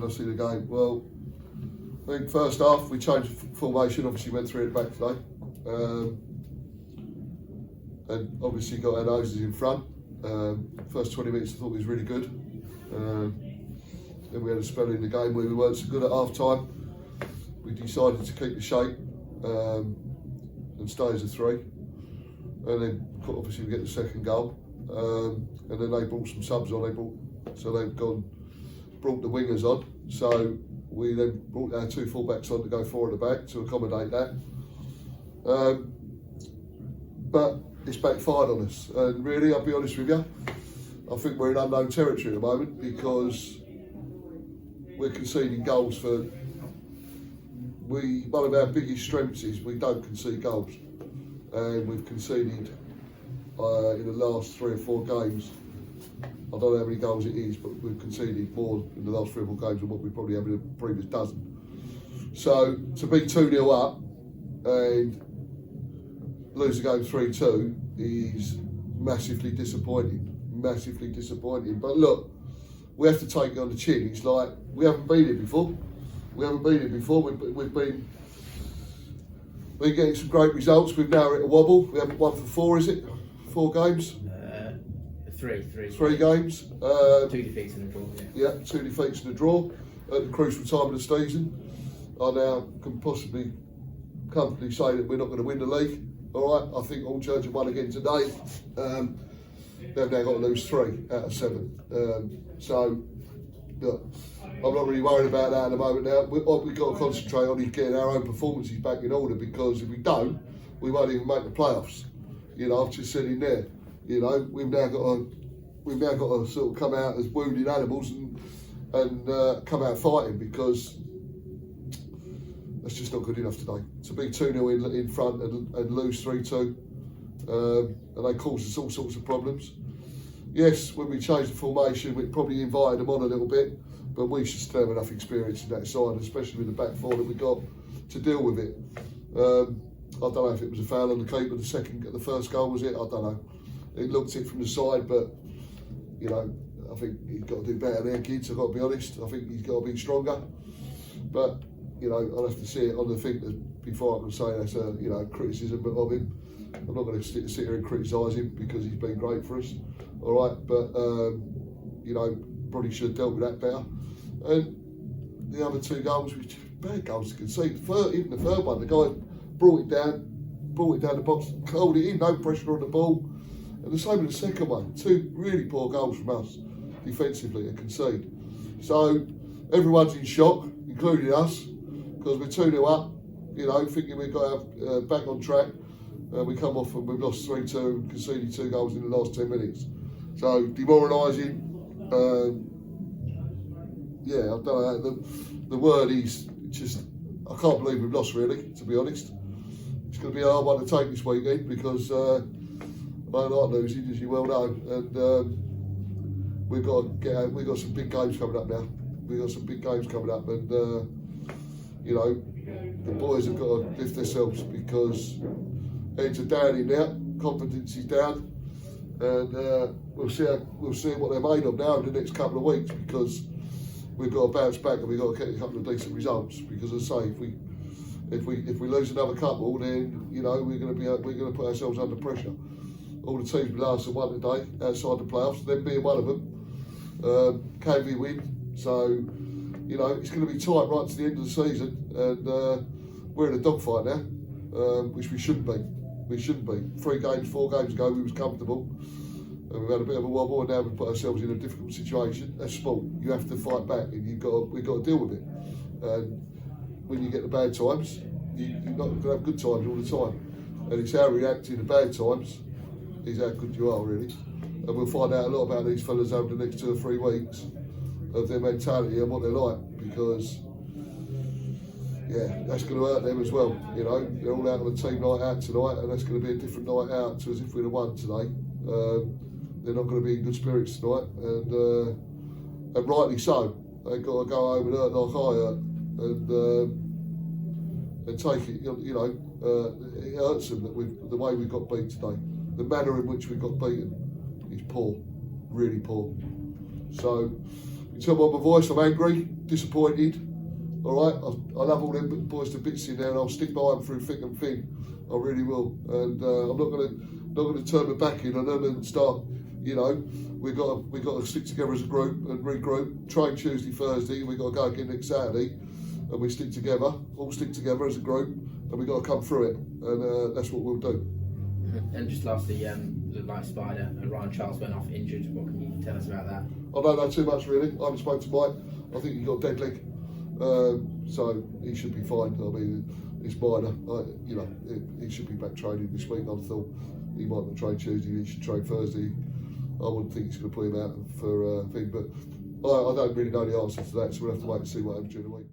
did I see the game? Well, I think first half we changed formation, obviously went 3 at the back today. And obviously got our noses in front. First 20 minutes I thought was really good. Then we had a spell in the game where we weren't so good at half time. We decided to keep the shape and stay as a 3. And then obviously we get the second goal. And then they brought some subs on, so they've brought the wingers on. So we then brought our 2 full-backs on to go 4 at the back to accommodate that. But it's backfired on us, and really, I'll be honest with you, I think we're in unknown territory at the moment because we're conceding goals for. One of our biggest strengths is we don't concede goals, and we've conceded in the last 3 or 4 games. I don't know how many goals it is, but we've conceded more in the last 3 or 4 games than what we probably have in the previous dozen. So to be 2-0 up and lose the game 3-2 is massively disappointing. But look, we have to take it on the chin. It's like we haven't been here before. We've been getting some great results. We've now hit a wobble. We haven't won for 4, is it? 4 games? 3 games. 2 defeats and a draw. Yeah, 2 defeats and a draw at the crucial time of the season. I now can possibly comfortably say that we're not going to win the league. All right, I think All Church have won again today. They've now got to lose 3 out of 7. So, look, I'm not really worried about that at the moment now. What we've got to concentrate on is getting our own performances back in order, because if we don't, we won't even make the playoffs. You know, I've just said in there, you know, we've now got to sort of come out as wounded animals and come out fighting, because that's just not good enough today. To be 2-0 in front and lose 3-2, and they caused us all sorts of problems. Yes, when we changed the formation, we probably invited them on a little bit, but we should still have enough experience in that side, especially with the back 4 that we got to deal with it. I don't know if it was a foul on the keeper, the first goal was it? I don't know. It looked it from the side, but you know, I think he's got to do better there, kids. I've got to be honest. I think he's got to be stronger. But you know, I'll have to see it on the thing before I can say that's a criticism of him. I'm not going to sit here and criticise him because he's been great for us. All right, but you know, probably should have dealt with that better. And the other 2 goals, which bad goals to concede. Even the third one, the guy brought it down the box, called it in, no pressure on the ball. And the same with the second one. 2 really poor goals from us defensively to concede. So everyone's in shock, including us, because we're 2-0 up, you know, thinking we've got our back on track. We come off and we've lost 3-2 and conceded 2 goals in the last 10 minutes. So demoralising. Yeah, I don't know. The word is just, I can't believe we've lost, really, to be honest. It's going to be a hard one to take this weekend because I don't like losing, as you well know. And we've got some big games coming up now. And you know, the boys have got to lift themselves, because heads are down in now, confidence is down, and we'll see what they're made of now in the next couple of weeks, because we've got to bounce back and we've got to get a couple of decent results. Because as I say, if we lose another couple, then you know we're going to put ourselves under pressure. All the teams below us have won today outside the playoffs, them being one of them. Can we win? So you know it's going to be tight right to the end of the season, and we're in a dogfight now, which we shouldn't be. 4 games ago we was comfortable, and we've had a bit of a wobble, and now we've put ourselves in a difficult situation. That's sport. You have to fight back, and we've got to deal with it. And when you get the bad times, you're not going to have good times all the time. And it's how we react in the bad times is how good you are, really. And we'll find out a lot about these fellas over the next 2 or 3 weeks, of their mentality and what they're like, because yeah, that's going to hurt them as well. You know, they're all out on a team night out tonight, and that's going to be a different night out to as if we'd have won today. They're not going to be in good spirits tonight, and rightly so. They've got to go home and hurt like I hurt, and take it. You know, it hurts them that the way we got beat today, the manner in which we got beaten is poor, really poor. So we tell by my voice I'm angry, disappointed. All right, I love all them boys to bits in there, and I'll stick by them through thick and thin. I really will, and I'm not going to turn my back in on them and start. You know, we've got to stick together as a group and regroup. Train Tuesday, Thursday. We've got to go again next Saturday, and we stick together. All stick together as a group, and we've got to come through it, and that's what we'll do. And just lastly, the Light Spider and Ryan Charles went off injured. What can you tell us about that? I don't know too much really. I haven't spoken to Mike. I think he got a dead leg, so he should be fine. I mean, it's minor. You know, he should be back training this week. I thought he might not train Tuesday. He should train Thursday. I wouldn't think he's going to put him out for a thing, but I don't really know the answer to that. So we'll have to wait and see what happens during the week.